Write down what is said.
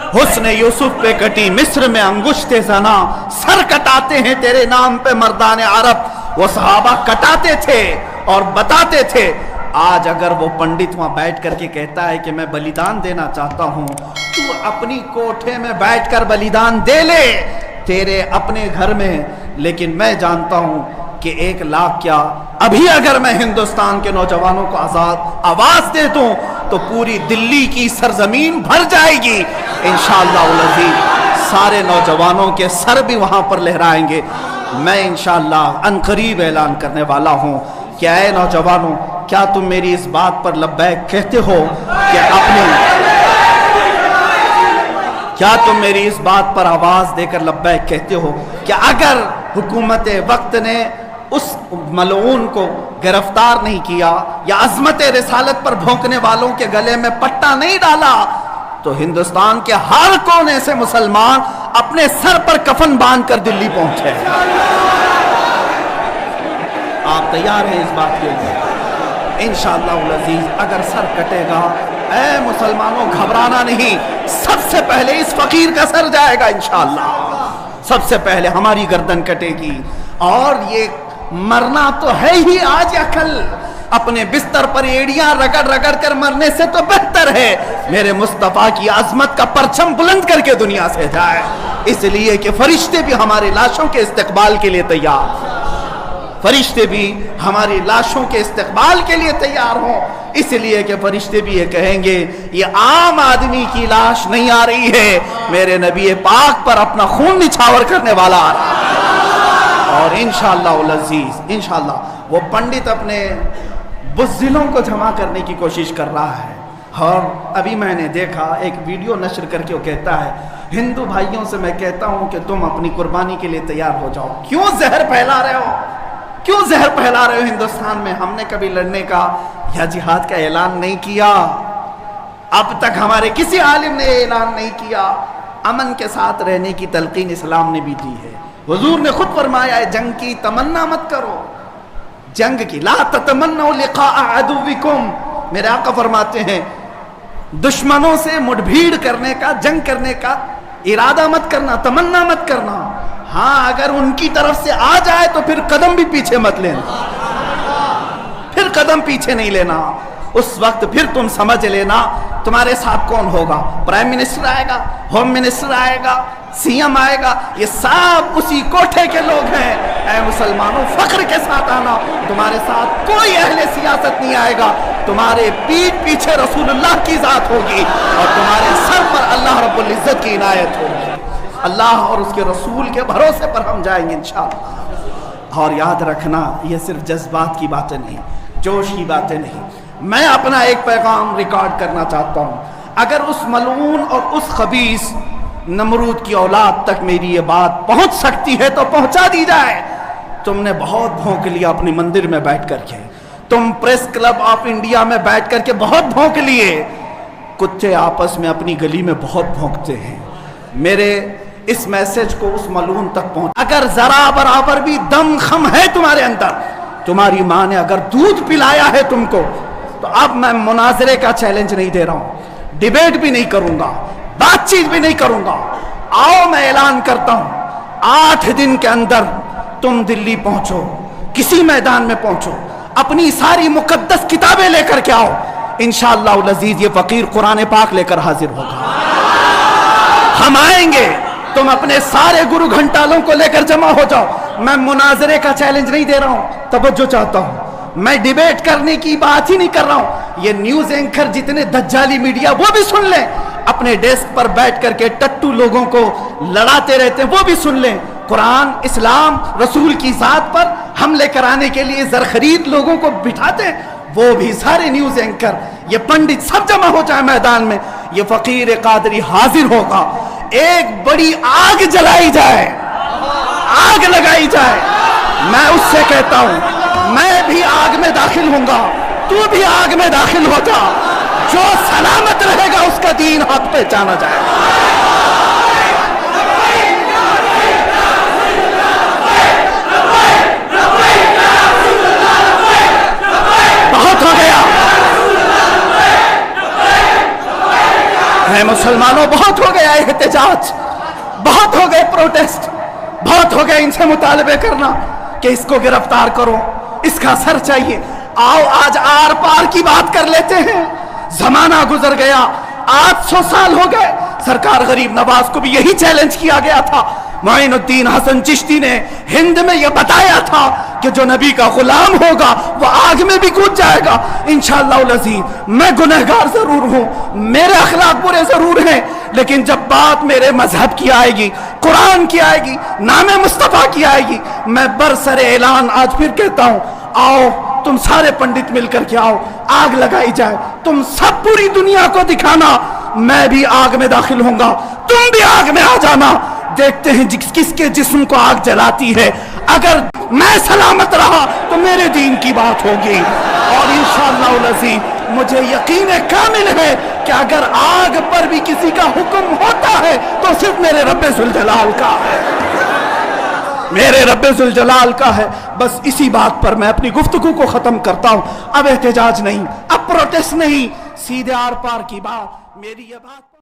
हुस्न यूसुफ पे कटी मिस्र में अंगुश्ते ज़ना, सर कटाते हैं तेरे नाम पे मर्दान अरब। वो सहाबा कटाते थे और बताते थे। आज अगर वो पंडित वहां बैठ करके कहता है कि मैं बलिदान देना चाहता हूं, तू अपनी कोठे में बैठकर बलिदान दे ले, तेरे अपने घर में, लेकिन मैं जानता हूं कि 1 लाख क्या, अभी अगर मैं हिंदुस्तान के नौजवानों को आजाद आवाज दे दूं तो पूरी दिल्ली की सरजमीन भर जाएगी इंशाअल्लाह अज़ीज़। सारे नौजवानों के सर भी वहां पर लहराएंगे। मैं इंशाअल्लाह अनकरीब ऐलान करने वाला हूं कि ऐ नौजवानों, क्या तुम मेरी इस बात पर लब्बैक कहते हो कि क्या तुम मेरी इस बात पर आवाज देकर लब्बैक कहते हो कि अगर हुकूमत वक्त ने उस मलऊन को गिरफ्तार नहीं किया या अज़मत रिसालत पर भौंकने वालों के गले में पट्टा नहीं डाला, तो हिंदुस्तान के हर कोने से मुसलमान अपने सर पर कफन बांधकर दिल्ली पहुंचे। आप तैयार हैं इस बात के लिए? इंशाअल्लाह अज़ीज़ अगर सर कटेगा, ऐ मुसलमानों घबराना नहीं, सबसे पहले इस फकीर का सर जाएगा इंशाअल्लाह। सबसे पहले हमारी गर्दन कटेगी। और ये मरना तो है ही आज या कल, अपने बिस्तर पर एड़ियां रगड़ रगड़ कर मरने से तो बेहतर है मेरे मुस्तफा की अजमत का परचम बुलंद करके दुनिया से जाए। इसलिए कि फरिश्ते भी हमारी लाशों के इस्तकबाल के लिए तैयार, फरिश्ते भी हमारी लाशों के इस्तकबाल के लिए तैयार हों। इसलिए कि फरिश्ते भी ये कहेंगे ये आम आदमी की लाश नहीं आ रही है, मेरे नबी पाक पर अपना खून निछावर करने वाला आ रहा है। और इंशाअल्लाह अज़ीज़ इंशाअल्लाह वो पंडित अपने बुज़दिलों को जमा करने की कोशिश कर रहा है। और अभी मैंने देखा एक वीडियो नशर करके वो कहता है, हिंदू भाइयों से मैं कहता हूं कि तुम अपनी कुर्बानी के लिए तैयार हो जाओ। क्यों जहर फैला रहे हो, क्यों जहर फैला रहे हो हिंदुस्तान में? हमने कभी लड़ने का या जिहाद का ऐलान नहीं किया, अब तक हमारे किसी आलिम ने ऐलान नहीं किया। अमन के साथ रहने की तलकीन इस्लाम ने भी दी है। हुजूर ने खुद फरमाया है जंग की तमन्ना मत करो, जंग की ला ततमन्नू लिक़ा अदुविकुम। मेरे आका फरमाते हैं दुश्मनों से मुठभीड़ करने का, जंग करने का इरादा मत करना, तमन्ना मत करना। हाँ, अगर उनकी तरफ से आ जाए तो फिर कदम भी पीछे मत लेना, फिर कदम पीछे नहीं लेना। उस वक्त फिर तुम समझ लेना तुम्हारे साथ कौन होगा, प्राइम मिनिस्टर आएगा, होम मिनिस्टर आएगा, सीएम आएगा, ये सब उसी कोठे के लोग हैं। ऐ मुसलमानों फख्र के साथ आना, तुम्हारे साथ कोई अहले सियासत नहीं आएगा, तुम्हारे पीठ पीछे रसूलुल्लाह की जात होगी और तुम्हारे सर पर अल्लाह रब्बुल इज्जत की इनायत होगी। अल्लाह और उसके रसूल के भरोसे पर हम जाएंगे इंशाअल्लाह। और याद रखना ये सिर्फ जज्बात की बातें नहीं, जोश की बातें नहीं। मैं अपना एक पैगाम रिकॉर्ड करना चाहता हूँ। अगर उस मलऊन और उस खबीस नमरूद की औलाद तक मेरी ये बात पहुंच सकती है तो पहुंचा दी जाए। तुमने बहुत भौंक लिया अपने मंदिर में बैठ करके, तुम प्रेस क्लब ऑफ इंडिया में बैठ करके बहुत भौंक लिए, कुत्ते आपस में अपनी गली में बहुत भौंकते हैं। मेरे इस मैसेज को उस मलून तक पहुंच, अगर जरा बराबर भी दम खम है तुम्हारे अंदर, तुम्हारी माँ ने अगर दूध पिलाया है तुमको, तो अब मैं मुनाजरे का चैलेंज नहीं दे रहा हूं, डिबेट भी नहीं करूंगा, बातचीत भी नहीं करूंगा। आओ मैं ऐलान करता हूं 8 दिन के अंदर तुम दिल्ली पहुंचो, किसी मैदान में पहुंचो, अपनी सारी मुकद्दस किताबें लेकर के आओ। इंशाअल्लाह अज़ीज़ ये फकीर कुरान पाक लेकर हाजिर होगा। हम आएंगे, तुम अपने सारे गुरु घंटालों को लेकर जमा हो जाओ। मैं मुनाजरे का चैलेंज नहीं दे रहा हूं, तवज्जो चाहता हूं। मैं डिबेट करने की बात ही नहीं कर रहा हूं। ये न्यूज एंकर जितने दज्जाली मीडिया वो भी सुन लें, अपने डेस्क पर बैठ करके टट्टू लोगों को लड़ाते रहते हैं वो भी सुन लें। कुरान, इस्लाम, रसूल की जात पर हमले कराने के लिए जरखरीद लोगों को बिठाते हैं, वो भी सारे न्यूज एंकर, ये पंडित सब जमा हो जाए मैदान में। ये फकीर कादरी हाजिर होगा, एक बड़ी आग जलाई जाए, आग लगाई जाए। मैं उससे कहता हूं मैं भी आग में दाखिल होऊंगा, तू भी आग में दाखिल हो जा। जो सलामत रहेगा उसका दीन हक पहचाना जाएगा। बहुत हो गया, اے مسلمانوں، بہت ہو گیا احتجاج، بہت ہو گئے پروٹیسٹ، بہت ہو گئے ان سے مطالبے کرنا کہ اس کو گرفتار کرو، اس کا سر چاہیے۔ آؤ آج آر پار کی بات کر لیتے ہیں۔ زمانہ گزر گیا، 800 سال ہو گئے، سرکار غریب نواز کو بھی یہی چیلنج کیا گیا تھا۔ معین الدین حسن چشتی نے ہند میں یہ بتایا تھا کہ جو نبی کا غلام ہوگا وہ آگ میں بھی کود جائے گا۔ انشاءاللہ العزیز میں گنہگار ضرور ہوں، میرے اخلاق برے ضرور ہیں، لیکن جب بات میرے مذہب کی آئے گی، قرآن کی آئے گی، نام مصطفیٰ کی آئے گی، میں برسر اعلان آج پھر کہتا ہوں، آؤ تم سارے پنڈت مل کر کے آؤ، آگ لگائی جائے، تم سب پوری دنیا کو دکھانا میں بھی آگ میں داخل ہوں گا، تم بھی آگ میں آ جانا، دیکھتے ہیں کس کے جسم کو آگ جلاتی ہے۔ اگر میں سلامت رہا تو میرے دین کی بات ہوگی، اور انشاءاللہ العزیز مجھے یقین کامل ہے کہ اگر آگ پر بھی کسی کا حکم ہوتا ہے تو صرف میرے رب ذوالجلال کا ہے، میرے رب ذوالجلال کا ہے۔ بس اسی بات پر میں اپنی گفتگو کو ختم کرتا ہوں۔ اب احتجاج نہیں، اب پروٹیسٹ نہیں، سیدھے آر پار کی بات، میری یہ بات